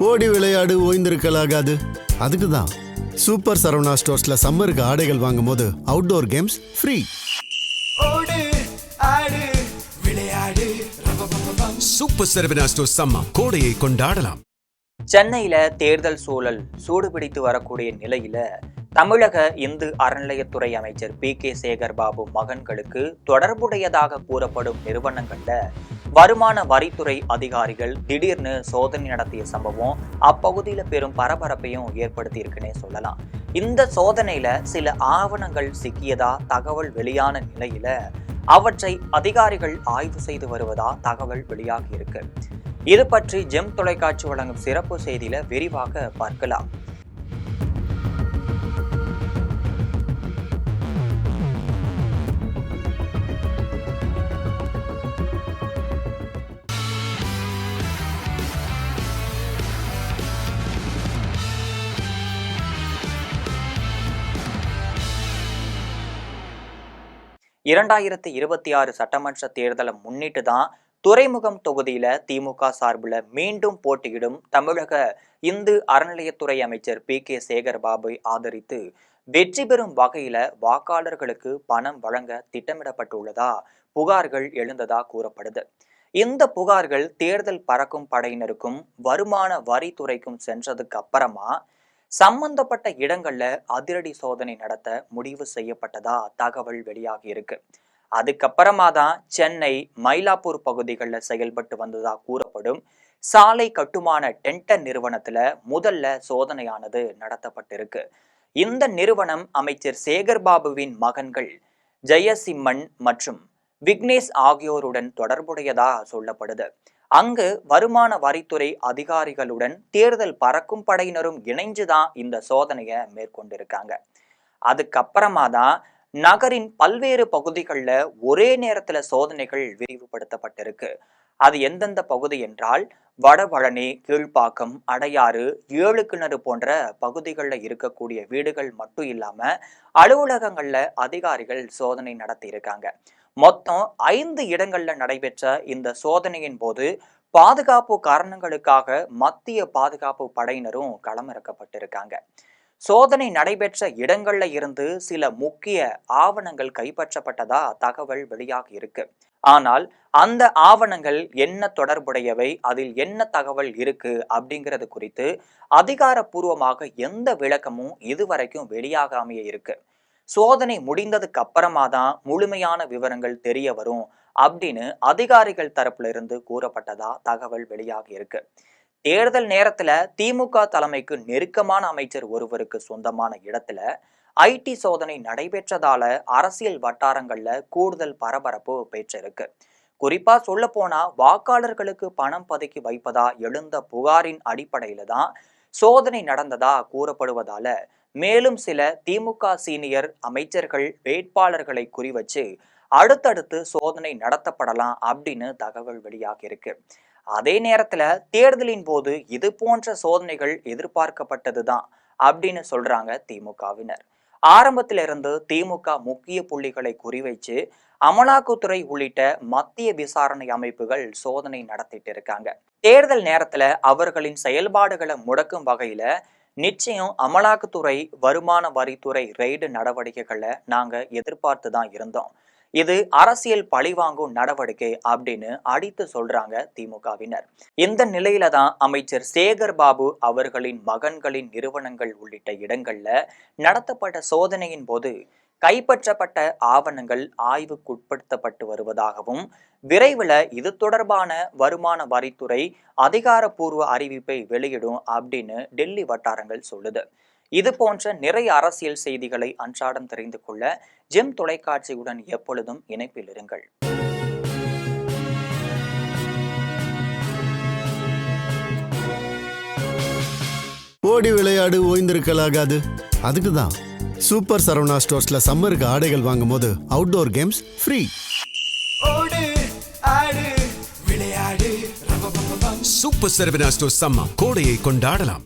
ஓடி விளையாடு ஓய்ந்திருக்கலாகாது. அதுக்கு தான் சூப்பர் சரவணா ஸ்டோர்ஸ்ல சம்மருக்கு ஆடைகள் வாங்கும் போது outdoor games free. Super Saravana stores summer கோடையை கொண்டாடலாம். சென்னையில தேர்தல் சூழல் சூடுபிடித்து வரக்கூடிய நிலையில தமிழக இந்து அறநிலையத்துறை அமைச்சர் பி.கே. சேகர் பாபு மகன்களுக்கு தொடர்புடையதாக கூறப்படும் நிறுவனங்கள்ல வருமான வரித்துறை அதிகாரிகள் திடீர்னு சோதனை நடத்திய சம்பவம் அப்பகுதியில பெரும் பரபரப்பையும் ஏற்படுத்தி இருக்குன்னே சொல்லலாம். இந்த சோதனையில சில ஆவணங்கள் சிக்கியதா தகவல் வெளியான நிலையில அவற்றை அதிகாரிகள் ஆய்வு செய்து வருவதா தகவல் வெளியாகி இருக்கு. இது பற்றி ஜெம் தொலைக்காட்சி வழங்கும் சிறப்பு செய்தியில விரிவாக பார்க்கலாம். இரண்டாயிரத்தி 26 சட்டமன்ற தேர்தலை முன்னிட்டு தான் துறைமுகம் தொகுதியில திமுக சார்பில் மீண்டும் போட்டியிடும் தமிழக இந்து அறநிலையத்துறை அமைச்சர் பி.கே. சேகர் பாபுவை ஆதரித்து வெற்றி பெறும் வகையில வாக்காளர்களுக்கு பணம் வழங்க திட்டமிடப்பட்டுள்ளதா புகார்கள் எழுந்ததா கூறப்படுது. இந்த புகார்கள் தேர்தல் பறக்கும் படையினருக்கும் வருமான வரித்துறைக்கும் சென்றதுக்கு அப்புறமா சம்பந்தப்பட்ட இடங்கள்ல அதிரடி சோதனை நடத்த முடிவு செய்யப்பட்டதா தகவல் வெளியாகி இருக்கு. அதுக்கப்புறமா தான் சென்னை மயிலாப்பூர் பகுதிகளில் செயல்பட்டு வந்ததா கூறப்படும் சாலை கட்டுமான டென்டர் நிறுவனத்துல முதல்ல சோதனையானது நடத்தப்பட்டிருக்கு. இந்த நிறுவனம் அமைச்சர் சேகர் பாபுவின் மகன்கள் ஜெயசிம்மன் மற்றும் விக்னேஷ் ஆகியோருடன் தொடர்புடையதா சொல்லப்படுது. அங்கு வருமான வரித்துறை அதிகாரிகளுடன் தேர்தல் பறக்கும் படையினரும் இணைஞ்சுதான் இந்த சோதனையை மேற்கொண்டிருக்காங்க. அதுக்கப்புறமா தான் நகரின் பல்வேறு பகுதிகளில் ஒரே நேரத்துல சோதனைகள் விரிவுபடுத்தப்பட்டிருக்கு. அது எந்தெந்த பகுதி என்றால் வடபழனி, கீழ்ப்பாக்கம், அடையாறு, 7 கிணறு போன்ற பகுதிகளில் இருக்கக்கூடிய வீடுகள் மட்டும் இல்லாம அலுவலகங்கள்ல அதிகாரிகள் சோதனை நடத்தி இருக்காங்க. மொத்தம் 5 இடங்கள்ல நடைபெற்ற இந்த சோதனையின் போது பாதுகாப்பு காரணங்களுக்காக மத்திய பாதுகாப்பு படையினரும் களமிறக்கப்பட்டிருக்காங்க. சோதனை நடைபெற்ற இடங்கள்ல இருந்து சில முக்கிய ஆவணங்கள் கைப்பற்றப்பட்டதா தகவல் வெளியாகி இருக்கு. ஆனால் அந்த ஆவணங்கள் என்ன தொடர்புடையவை, அதில் என்ன தகவல் இருக்கு அப்படிங்கிறது குறித்து அதிகாரப்பூர்வமாக எந்த விளக்கமும் இதுவரைக்கும் வெளியாகாமையே இருக்கு. சோதனை முடிந்ததுக்கு அப்புறமா தான் முழுமையான விவரங்கள் தெரிய வரும் அப்படின்னு அதிகாரிகள் தரப்புல இருந்து கூறப்பட்டதா தகவல் வெளியாகி இருக்கு. தேர்தல் நேரத்துல திமுக தலைமைக்கு நெருக்கமான அமைச்சர் ஒருவருக்கு சொந்தமான இடத்துல ஐடி சோதனை நடைபெற்றதால அரசியல் வட்டாரங்கள்ல கூடுதல் பரபரப்பு பெற்றிருக்கு. குறிப்பா சொல்ல போனா வாக்காளர்களுக்கு பணம் பதுக்கி வைப்பதா எழுந்த புகாரின் அடிப்படையில தான் சோதனை நடந்ததா கூறப்படுவதால மேலும் சில திமுக சீனியர் அமைச்சர்கள் வேட்பாளர்களை குறிவச்சு அடுத்தடுத்து சோதனை நடத்தப்படலாம் அப்படின்னு தகவல் வெளியாகி இருக்கு. அதே நேரத்துல தேர்தலின் போது இது போன்ற சோதனைகள் எதிர்பார்க்கப்பட்டதுதான் அப்படின்னு சொல்றாங்க திமுகவினர். ஆரம்பத்திலிருந்து திமுக முக்கிய புள்ளிகளை குறிவைச்சு அமலாக்கத்துறை உள்ளிட்ட மத்திய விசாரணை அமைப்புகள் சோதனை நடத்திட்டு இருக்காங்க. தேர்தல் நேரத்துல அவர்களின் செயல்பாடுகளை முடக்கும் வகையில நிச்சயம் அமலாக்கத்துறை, வருமான வரித்துறை ரெய்டு நடவடிக்கைகளை நாங்க எதிர்பார்த்து தான் இருந்தோம். இது அரசியல் பழிவாங்கும் நடவடிக்கை அப்படின்னு அடித்து சொல்றாங்க திமுகவினர். இந்த நிலையில தான் அமைச்சர் சேகர் பாபு அவர்களின் மகன்களின் நிறுவனங்கள் உள்ளிட்ட இடங்கள்ல நடத்தப்பட்ட சோதனையின் போது கைப்பற்றப்பட்ட ஆவணங்கள் ஆய்வுக்குட்படுத்தப்பட்டு வருவதாகவும் விரைவில் இது தொடர்பான வருமான வரித்துறை அதிகாரப்பூர்வ அறிவிப்பை வெளியிடும் அப்படின்னு டெல்லி வட்டாரங்கள் சொல்லுது. இது போன்ற நிறைய அரசியல் செய்திகளை அன்றாடம் தெரிந்து கொள்ள ஜெம் தொலைக்காட்சியுடன் எப்பொழுதும் இணைப்பில் இருங்கள். ஓடி விளையாடு ஓய்ந்திருக்கலாகாது. அதுக்கு தான் சூப்பர் சரவணா ஸ்டோர்ஸ்ல சம்மருக்கு ஆடைகள் வாங்கும் போது outdoor games free. Super Saravana stores summer கோடையை கொண்டாடலாம்.